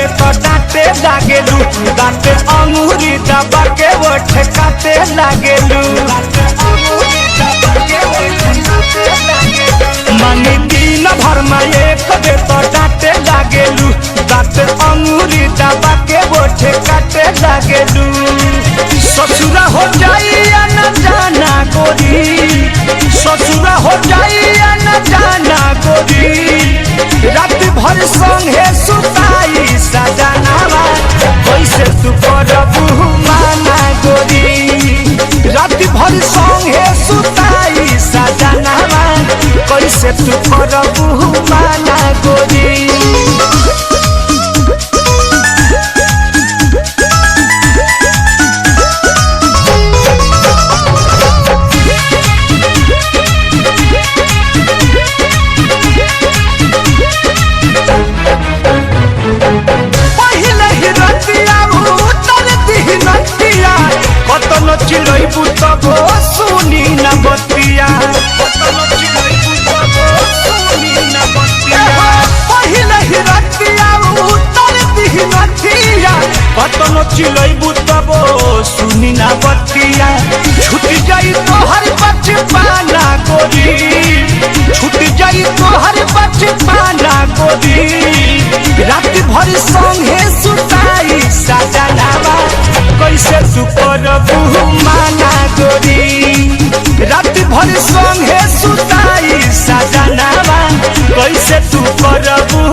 दे तो डांटे लागेलू दांते अंगूरी दबा के ओठ काटे लागेलू मानी दिन भर में एक दे तो डांटे लागेलू दांते अंगूरी दबा के ओठ काटे लागेलू ससुरा हो जाइया न जाना गोरी ससुरा हो जाइया न जाना गोरी रात भर संगे सुताई सजनावा कैसे तू करबू माना गोरी रात भर संगे सुताई सजनावा कैसे तू करबू माना गोरी चिलई बुतबो सुनी न बतिया पहिले ही रतिया उतर दिही नथिया कतनो चिलई बुतबो सुनी न बतिया छूट जाई तोहर बचपना गोरी छूट जाई तोहर बचपना गोरी रात भर संगे सुताई सजनावा कैसे तू करबू माना गोरी रात भर संगे सुताई सजनावा कैसे तू करबू